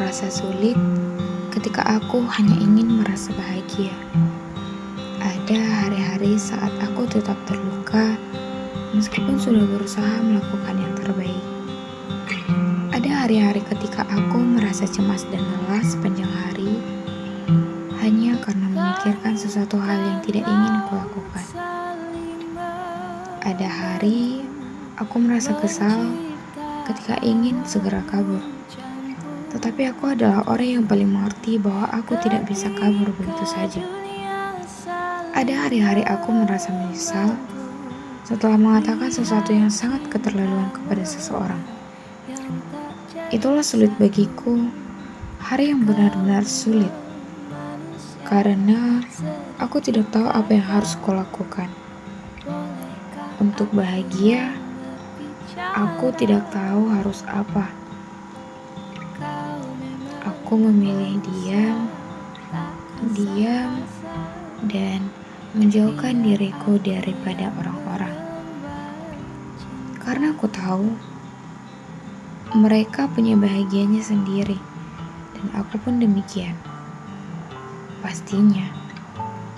merasa sulit ketika aku hanya ingin merasa bahagia. Ada hari-hari saat aku tetap terluka meskipun sudah berusaha melakukan yang terbaik. Ada hari-hari ketika aku merasa cemas dan lelah sepanjang hari hanya karena memikirkan sesuatu hal yang tidak ingin kulakukan. Ada hari aku merasa kesal ketika ingin segera kabur. Tetapi aku adalah orang yang paling mengerti bahwa aku tidak bisa kabur begitu saja. Ada hari-hari aku merasa menyesal setelah mengatakan sesuatu yang sangat keterlaluan kepada seseorang. Itulah sulit bagiku, hari yang benar-benar sulit. Karena aku tidak tahu apa yang harus kulakukan. Untuk bahagia, aku tidak tahu harus apa. Aku memilih diam, dan menjauhkan diriku daripada orang-orang. Karena aku tahu mereka punya bahagianya sendiri, dan aku pun demikian. Pastinya.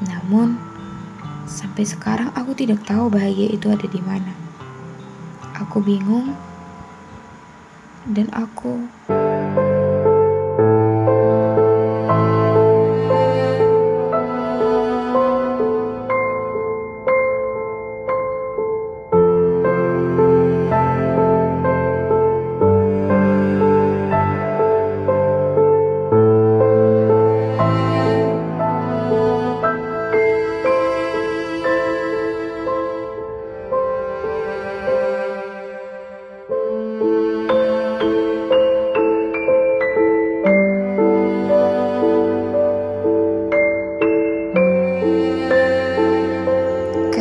Namun, sampai sekarang aku tidak tahu bahagia itu ada di mana. Aku bingung, dan aku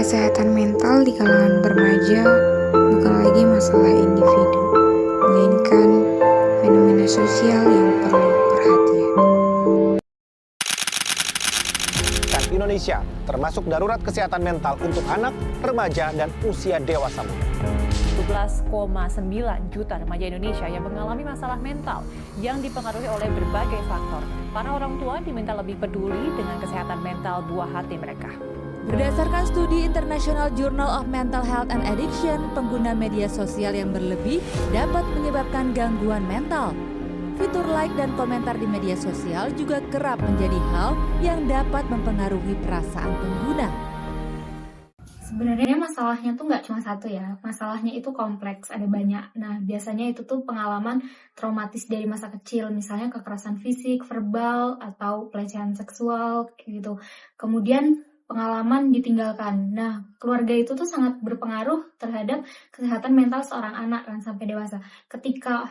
kesehatan mental di kalangan remaja bukan lagi masalah individu, melainkan fenomena sosial yang perlu perhatian. Indonesia termasuk darurat kesehatan mental untuk anak, remaja, dan usia dewasa muda. 17,9 juta remaja Indonesia yang mengalami masalah mental yang dipengaruhi oleh berbagai faktor. Para orang tua diminta lebih peduli dengan kesehatan mental buah hati mereka. Berdasarkan studi International Journal of Mental Health and Addiction, pengguna media sosial yang berlebih dapat menyebabkan gangguan mental. Fitur like dan komentar di media sosial juga kerap menjadi hal yang dapat mempengaruhi perasaan pengguna. Sebenarnya masalahnya tuh nggak cuma satu ya, masalahnya itu kompleks, ada banyak. Nah, biasanya itu tuh pengalaman traumatis dari masa kecil, misalnya kekerasan fisik, verbal, atau pelecehan seksual, gitu. Kemudian pengalaman ditinggalkan. Nah, keluarga itu tuh sangat berpengaruh terhadap kesehatan mental seorang anak kan sampai dewasa. Ketika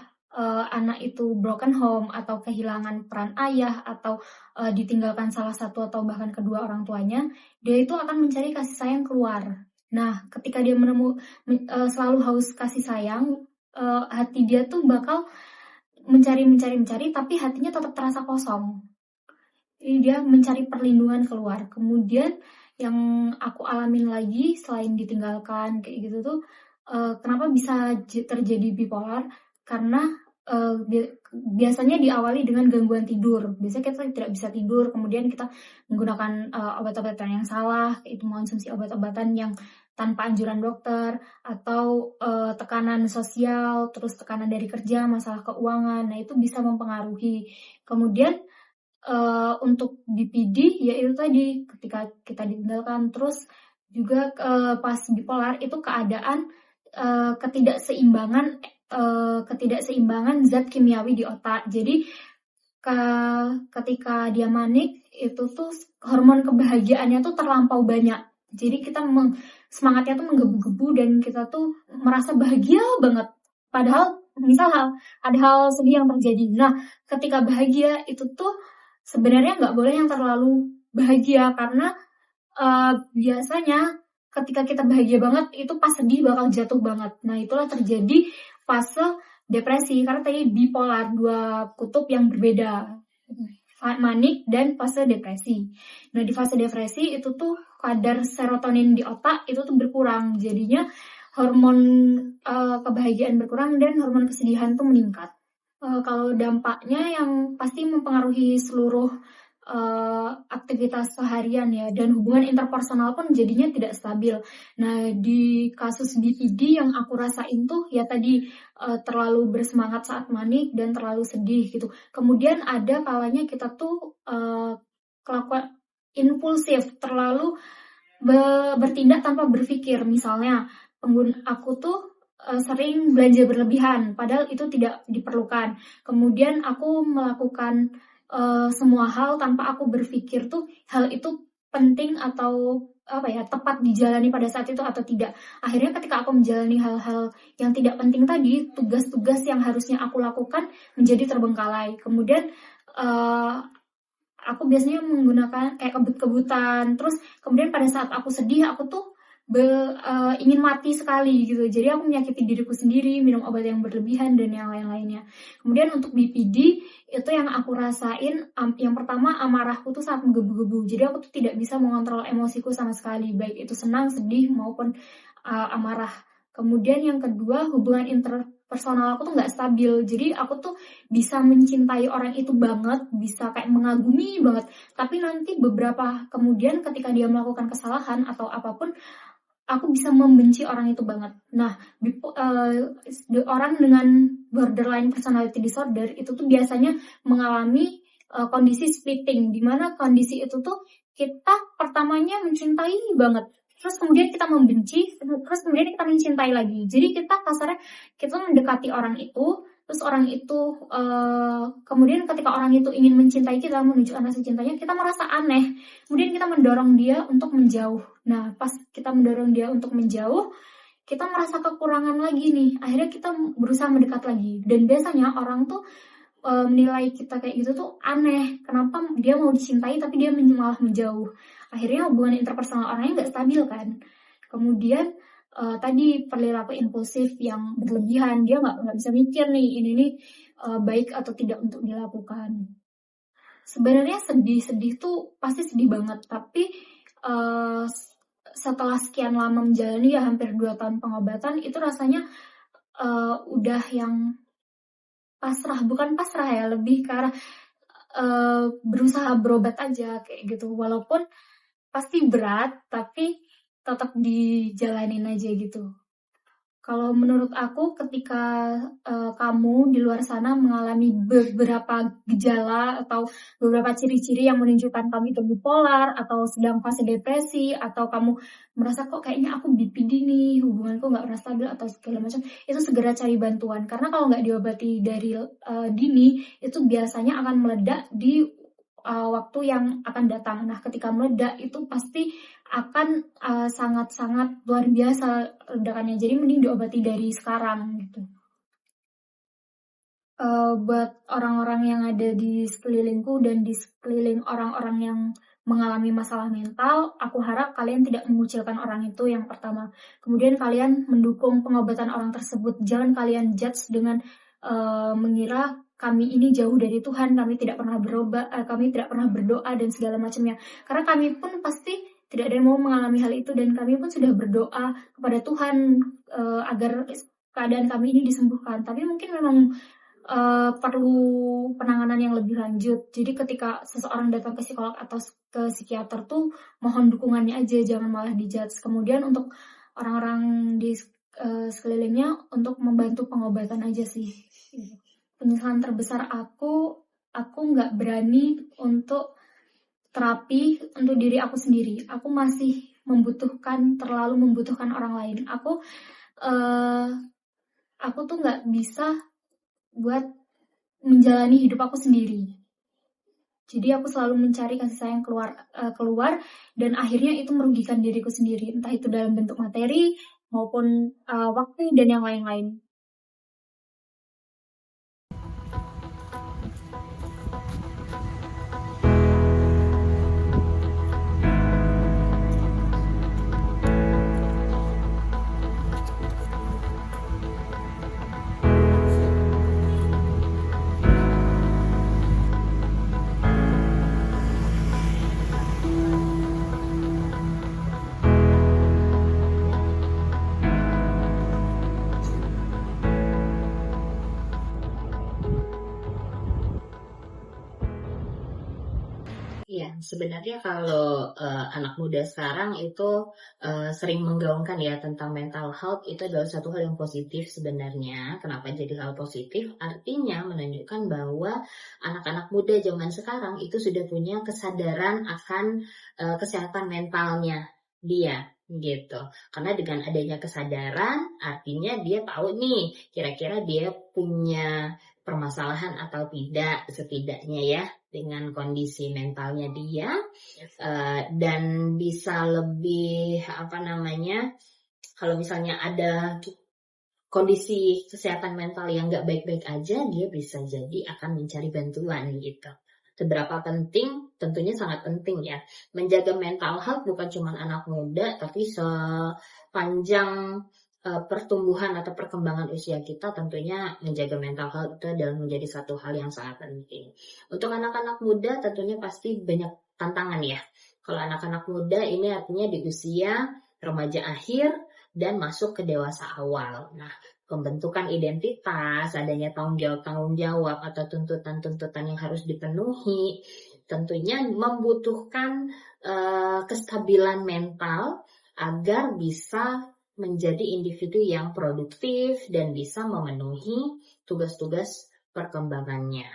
anak itu broken home atau kehilangan peran ayah atau ditinggalkan salah satu atau bahkan kedua orang tuanya, dia itu akan mencari kasih sayang keluar. Nah, ketika dia selalu haus kasih sayang, hati dia tuh bakal mencari, tapi hatinya tetap terasa kosong. Jadi dia mencari perlindungan keluar. Kemudian yang aku alamin lagi selain ditinggalkan kayak gitu tuh, kenapa bisa terjadi bipolar? Karena biasanya diawali dengan gangguan tidur. Biasanya kita tidak bisa tidur, kemudian kita menggunakan obat-obatan yang salah, itu mengonsumsi obat-obatan yang tanpa anjuran dokter, atau tekanan sosial, terus tekanan dari kerja, masalah keuangan. Nah, itu bisa mempengaruhi. Kemudian untuk BPD, yaitu tadi ketika kita ditinggalkan, terus juga pas bipolar itu keadaan ketidakseimbangan zat kimiawi di otak. Jadi ketika dia manik itu tuh hormon kebahagiaannya tuh terlampau banyak. Jadi kita semangatnya tuh menggebu-gebu dan kita tuh merasa bahagia banget. Padahal misal ada hal sedih yang terjadi. Nah, ketika bahagia itu tuh sebenarnya nggak boleh yang terlalu bahagia karena biasanya ketika kita bahagia banget, itu pas sedih bakal jatuh banget. Nah, itulah terjadi fase depresi. Karena tadi bipolar, dua kutub yang berbeda. Manik dan fase depresi. Nah, di fase depresi itu tuh kadar serotonin di otak itu tuh berkurang. Jadinya hormon kebahagiaan berkurang dan hormon kesedihan tuh meningkat. Kalau dampaknya yang pasti mempengaruhi seluruh, aktivitas seharian ya, dan hubungan interpersonal pun jadinya tidak stabil. Nah, di kasus BPD yang aku rasain tuh ya tadi, terlalu bersemangat saat manik dan terlalu sedih gitu. Kemudian ada kalanya kita tuh, kelakuan impulsif, terlalu bertindak tanpa berpikir. Misalnya, aku tuh sering belanja berlebihan, padahal itu tidak diperlukan. Kemudian aku melakukan semua hal tanpa aku berpikir tuh hal itu penting atau apa ya, tepat dijalani pada saat itu atau tidak. Akhirnya ketika aku menjalani hal-hal yang tidak penting tadi, tugas-tugas yang harusnya aku lakukan menjadi terbengkalai. Kemudian aku biasanya menggunakan kayak kebut-kebutan, terus kemudian pada saat aku sedih, aku tuh ingin mati sekali gitu. Jadi aku menyakiti diriku sendiri, minum obat yang berlebihan dan yang lain-lainnya. Kemudian untuk BPD, itu yang aku rasain, yang pertama amarahku tuh sangat menggebu-gebu. Jadi aku tuh tidak bisa mengontrol emosiku sama sekali, baik itu senang, sedih, maupun amarah. Kemudian yang kedua, hubungan interpersonal aku tuh nggak stabil. Jadi aku tuh bisa mencintai orang itu banget, bisa kayak mengagumi banget. Tapi nanti beberapa kemudian ketika dia melakukan kesalahan atau apapun, aku bisa membenci orang itu banget. Nah, orang dengan borderline personality disorder itu tuh biasanya mengalami kondisi splitting, di mana kondisi itu tuh kita pertamanya mencintai banget, terus kemudian kita membenci, terus kemudian kita mencintai lagi. Jadi kita kasarnya kita mendekati orang itu, terus orang itu kemudian ketika orang itu ingin mencintai kita, menunjukkan rasa cintanya, kita merasa aneh. Kemudian kita mendorong dia untuk menjauh. Nah, pas kita mendorong dia untuk menjauh, kita merasa kekurangan lagi nih. Akhirnya kita berusaha mendekat lagi. Dan biasanya orang tuh menilai kita kayak gitu tuh aneh. Kenapa dia mau dicintai tapi dia malah menjauh. Akhirnya hubungan interpersonal orangnya nggak stabil kan. Kemudian tadi perilaku impulsif yang berlebihan, dia nggak bisa mikir nih ini baik atau tidak untuk dilakukan. Sebenarnya sedih tuh pasti sedih banget, tapi setelah sekian lama menjalani ya hampir 2 tahun pengobatan, itu rasanya udah yang pasrah, bukan pasrah ya, lebih ke arah berusaha berobat aja kayak gitu. Walaupun pasti berat, tapi tetap dijalanin aja gitu. Kalau menurut aku ketika kamu di luar sana mengalami beberapa gejala atau beberapa ciri-ciri yang menunjukkan kamu itu bipolar atau sedang fase depresi atau kamu merasa kok kayaknya aku BPD nih, hubunganku nggak pernah stabil atau segala macam, itu segera cari bantuan. Karena kalau nggak diobati dari dini, itu biasanya akan meledak di waktu yang akan datang. Nah, ketika meledak itu pasti akan sangat-sangat luar biasa ledakannya. Jadi mending diobati dari sekarang gitu. Buat orang-orang yang ada di sekelilingku dan di sekeliling orang-orang yang mengalami masalah mental, aku harap kalian tidak mengucilkan orang itu yang pertama. Kemudian kalian mendukung pengobatan orang tersebut. Jangan kalian judge dengan mengira kami ini jauh dari Tuhan, kami tidak pernah kami tidak pernah berdoa dan segala macamnya. Karena kami pun pasti tidak ada yang mau mengalami hal itu dan kami pun sudah berdoa kepada Tuhan agar keadaan kami ini disembuhkan. Tapi mungkin memang perlu penanganan yang lebih lanjut. Jadi ketika seseorang datang ke psikolog atau ke psikiater tuh mohon dukungannya aja, jangan malah dijudge. Kemudian untuk orang-orang di sekelilingnya untuk membantu pengobatan aja sih. Penyesalan terbesar aku nggak berani untuk terapi untuk diri aku sendiri. Aku masih terlalu membutuhkan orang lain. Aku tuh nggak bisa buat menjalani hidup aku sendiri. Jadi aku selalu mencari kasih sayang keluar dan akhirnya itu merugikan diriku sendiri, entah itu dalam bentuk materi maupun waktu dan yang lain-lain. Ya, sebenarnya kalau anak muda sekarang itu sering menggaungkan ya tentang mental health, itu adalah satu hal yang positif sebenarnya. Kenapa jadi hal positif? Artinya menunjukkan bahwa anak-anak muda zaman sekarang itu sudah punya kesadaran akan kesehatan mentalnya dia gitu. Karena dengan adanya kesadaran, artinya dia tahu nih kira-kira dia punya permasalahan atau tidak, setidaknya ya dengan kondisi mentalnya dia, dan bisa lebih kalau misalnya ada kondisi kesehatan mental yang nggak baik-baik aja, dia bisa jadi akan mencari bantuan gitu. Seberapa penting? Tentunya sangat penting ya. Menjaga mental health bukan cuma anak muda, tapi sepanjang pertumbuhan atau perkembangan usia kita, tentunya menjaga mental health itu adalah menjadi satu hal yang sangat penting. Untuk anak-anak muda tentunya pasti banyak tantangan ya. Kalau anak-anak muda ini artinya di usia remaja akhir dan masuk ke dewasa awal. Nah, pembentukan identitas, adanya tanggung jawab atau tuntutan-tuntutan yang harus dipenuhi, tentunya membutuhkan kestabilan mental agar bisa menjadi individu yang produktif dan bisa memenuhi tugas-tugas perkembangannya.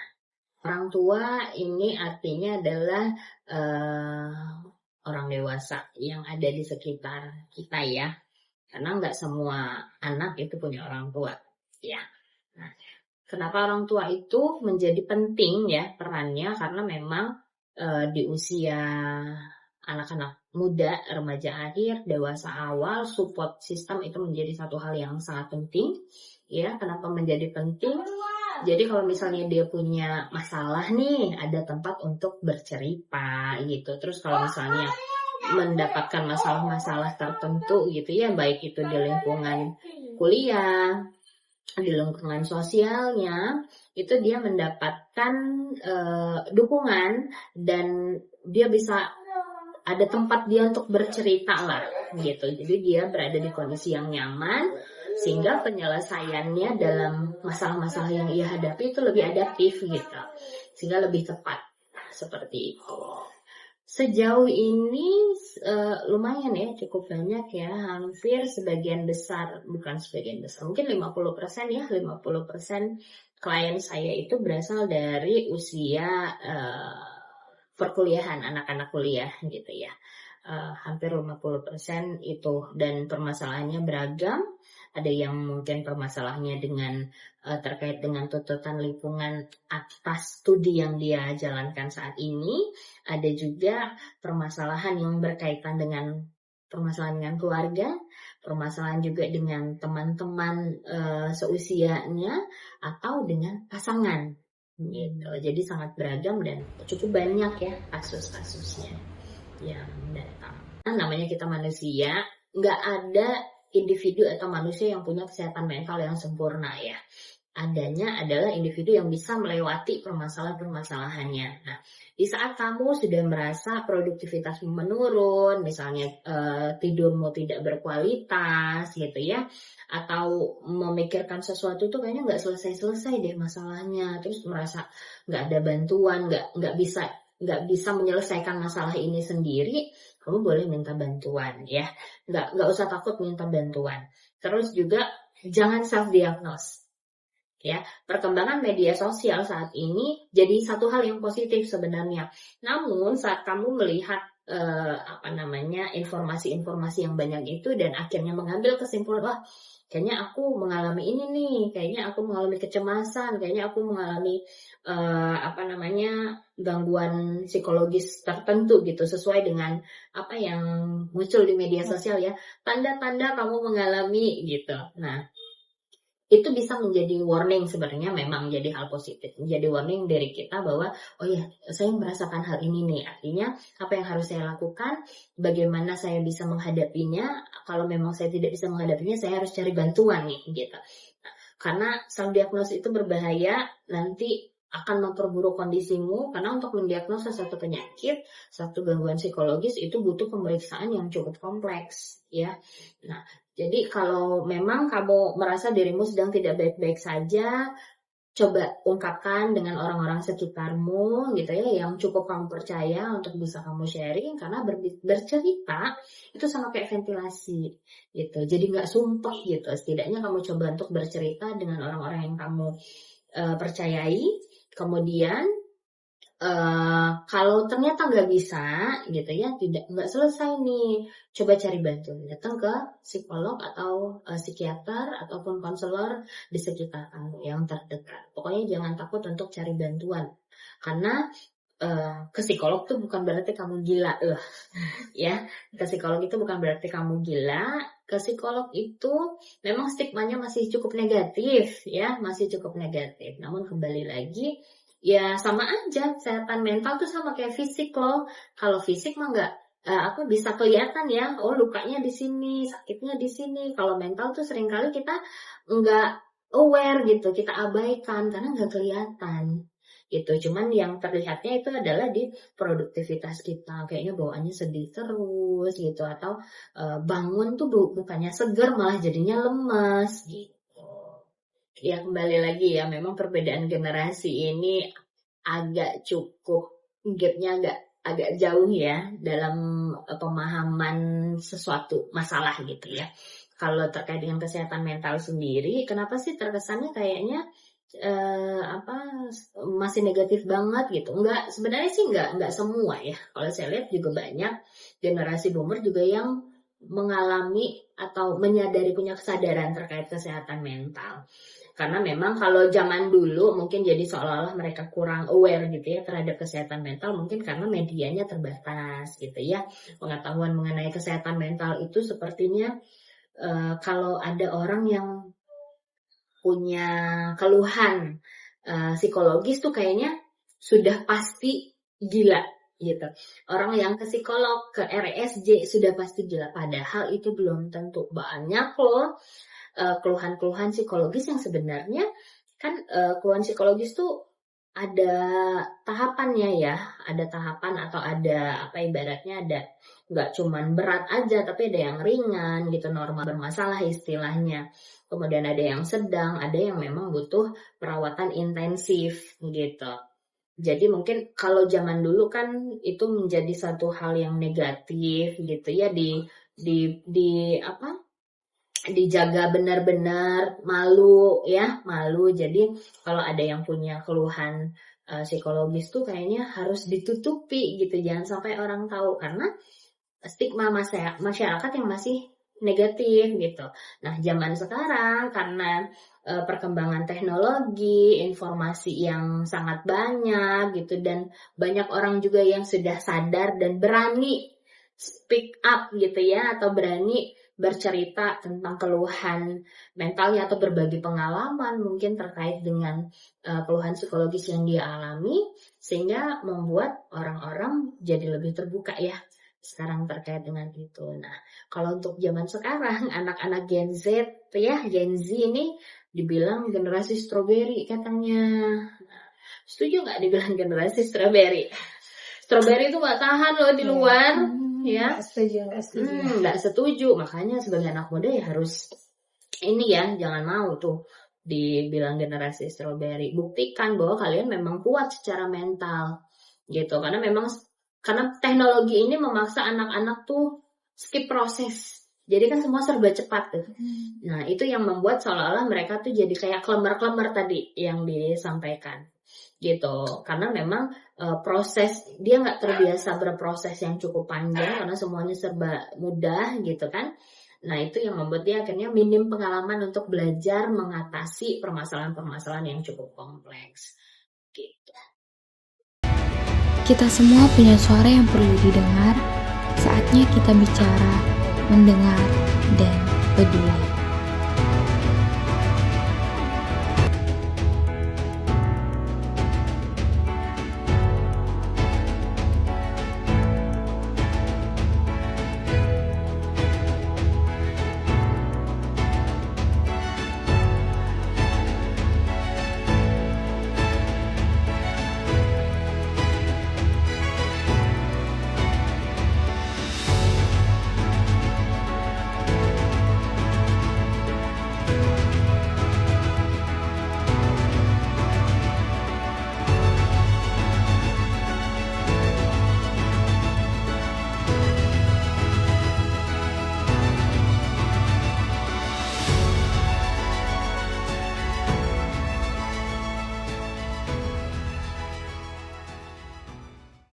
Orang tua ini artinya adalah orang dewasa yang ada di sekitar kita ya. Karena nggak semua anak itu punya orang tua, ya. Nah, kenapa orang tua itu menjadi penting ya perannya? Karena memang di usia anak-anak muda, remaja akhir, dewasa awal, support system itu menjadi satu hal yang sangat penting, ya. Kenapa menjadi penting? Jadi kalau misalnya dia punya masalah nih, ada tempat untuk bercerita gitu. Terus kalau misalnya mendapatkan masalah-masalah tertentu gitu ya, baik itu di lingkungan kuliah, di lingkungan sosialnya, itu dia mendapatkan dukungan dan dia bisa ada tempat dia untuk bercerita lah gitu. Jadi dia berada di kondisi yang nyaman sehingga penyelesaiannya dalam masalah-masalah yang ia hadapi itu lebih adaptif gitu, sehingga lebih tepat seperti itu. Sejauh ini lumayan ya, cukup banyak ya, hampir sebagian besar, bukan sebagian besar, mungkin 50% ya, 50% klien saya itu berasal dari usia perkuliahan, anak-anak kuliah gitu ya. Hampir 50% itu, dan permasalahannya beragam. Ada yang mungkin permasalahannya dengan terkait dengan tuntutan lingkungan atas studi yang dia jalankan saat ini. Ada juga permasalahan yang berkaitan dengan permasalahan dengan keluarga, permasalahan juga dengan teman-teman seusianya atau dengan pasangan gitu. Jadi sangat beragam dan cukup banyak ya kasus-kasusnya yang datang. Namanya kita manusia, nggak ada individu atau manusia yang punya kesehatan mental yang sempurna ya. Adanya adalah individu yang bisa melewati permasalahan-permasalahannya. Nah, di saat kamu sudah merasa produktivitasmu menurun, misalnya tidurmu tidak berkualitas gitu ya, atau memikirkan sesuatu tuh kayaknya nggak selesai-selesai deh masalahnya, terus merasa nggak ada bantuan, nggak bisa menyelesaikan masalah ini sendiri, kamu boleh minta bantuan ya. Nggak usah takut minta bantuan. Terus juga jangan self-diagnose. Ya, perkembangan media sosial saat ini jadi satu hal yang positif sebenarnya. Namun saat kamu melihat informasi-informasi yang banyak itu dan akhirnya mengambil kesimpulan, wah kayaknya aku mengalami ini nih, kayaknya aku mengalami kecemasan, kayaknya aku mengalami gangguan psikologis tertentu gitu, sesuai dengan apa yang muncul di media sosial ya, tanda-tanda kamu mengalami gitu. Nah, itu bisa menjadi warning, sebenarnya memang jadi hal positif, menjadi warning dari kita bahwa oh ya, saya merasakan hal ini nih, artinya apa yang harus saya lakukan, bagaimana saya bisa menghadapinya, kalau memang saya tidak bisa menghadapinya saya harus cari bantuan nih gitu. Karena self-diagnosis itu berbahaya, nanti akan memperburuk kondisimu, karena untuk mendiagnosa satu penyakit, satu gangguan psikologis itu butuh pemeriksaan yang cukup kompleks ya. Nah, jadi kalau memang kamu merasa dirimu sedang tidak baik-baik saja, coba ungkapkan dengan orang-orang sekitarmu gitu ya, yang cukup kamu percaya untuk bisa kamu sharing, karena bercerita itu sama kayak ventilasi gitu. Jadi nggak sumpah gitu. Setidaknya kamu coba untuk bercerita dengan orang-orang yang kamu percayai. Kemudian kalau ternyata nggak bisa gitu ya, nggak selesai nih, coba cari bantuan, datang ke psikolog atau psikiater ataupun konselor di sekitar kamu yang terdekat. Pokoknya jangan takut untuk cari bantuan, karena ke psikolog tuh bukan berarti kamu gila, ya. Ke psikolog itu bukan berarti kamu gila. Ke psikolog itu memang stigmanya masih cukup negatif, ya, masih cukup negatif. Namun kembali lagi, ya sama aja, kesehatan mental tuh sama kayak fisik loh. Kalau fisik mah nggak bisa kelihatan ya, oh lukanya di sini, sakitnya di sini. Kalau mental tuh seringkali kita nggak aware gitu, kita abaikan karena nggak kelihatan gitu. Cuman yang terlihatnya itu adalah di produktivitas kita, kayaknya bawaannya sedih terus gitu, atau bangun tuh bukannya seger malah jadinya lemes gitu. Ya kembali lagi ya, memang perbedaan generasi ini agak cukup gapnya agak jauh ya dalam pemahaman sesuatu masalah gitu ya. Kalau terkait dengan kesehatan mental sendiri, kenapa sih terkesannya kayaknya masih negatif banget gitu? Enggak, sebenarnya sih enggak semua ya. Kalau saya lihat juga banyak generasi boomer juga yang mengalami atau menyadari, punya kesadaran terkait kesehatan mental. Karena memang kalau zaman dulu mungkin jadi seolah-olah mereka kurang aware gitu ya terhadap kesehatan mental, mungkin karena medianya terbatas gitu ya. Pengetahuan mengenai kesehatan mental itu sepertinya kalau ada orang yang punya keluhan psikologis tuh kayaknya sudah pasti gila gitu. Orang yang ke psikolog, ke RSJ sudah pasti gila. Padahal itu belum tentu. Banyak loh keluhan-keluhan psikologis yang sebenarnya kan keluhan psikologis tuh ada tahapannya ya, ada tahapan atau ada ibaratnya ada, nggak cuman berat aja tapi ada yang ringan gitu, normal bermasalah istilahnya. Kemudian ada yang sedang, ada yang memang butuh perawatan intensif gitu. Jadi mungkin kalau zaman dulu kan itu menjadi satu hal yang negatif gitu ya, dijaga benar-benar, malu. Jadi kalau ada yang punya keluhan psikologis tuh kayaknya harus ditutupi gitu, jangan sampai orang tahu, karena stigma masyarakat yang masih negatif gitu. Nah zaman sekarang karena perkembangan teknologi, informasi yang sangat banyak gitu, dan banyak orang juga yang sudah sadar dan berani speak up gitu ya, atau berani bercerita tentang keluhan mentalnya atau berbagi pengalaman mungkin terkait dengan keluhan psikologis yang dia alami, sehingga membuat orang-orang jadi lebih terbuka ya sekarang terkait dengan itu. Nah, kalau untuk zaman sekarang anak-anak Gen Z ya, Gen Z ini dibilang generasi strawberry katanya. Nah, setuju nggak dibilang generasi strawberry? Strawberry itu nggak tahan loh di luar. Ya, nggak setuju. Makanya sebagai anak muda ya harus ini ya, jangan mau tuh dibilang generasi strawberry. Buktikan bahwa kalian memang kuat secara mental gitu, karena teknologi ini memaksa anak-anak tuh skip proses. Jadi kan semua serba cepat tuh. Nah itu yang membuat seolah-olah mereka tuh jadi kayak klemer-klemer tadi yang disampaikan gitu, karena memang proses dia nggak terbiasa berproses yang cukup panjang karena semuanya serba mudah gitu kan. Nah itu yang membuat dia akhirnya minim pengalaman untuk belajar mengatasi permasalahan-permasalahan yang cukup kompleks gitu. Kita semua punya suara yang perlu didengar. Saatnya kita bicara, mendengar, dan peduli.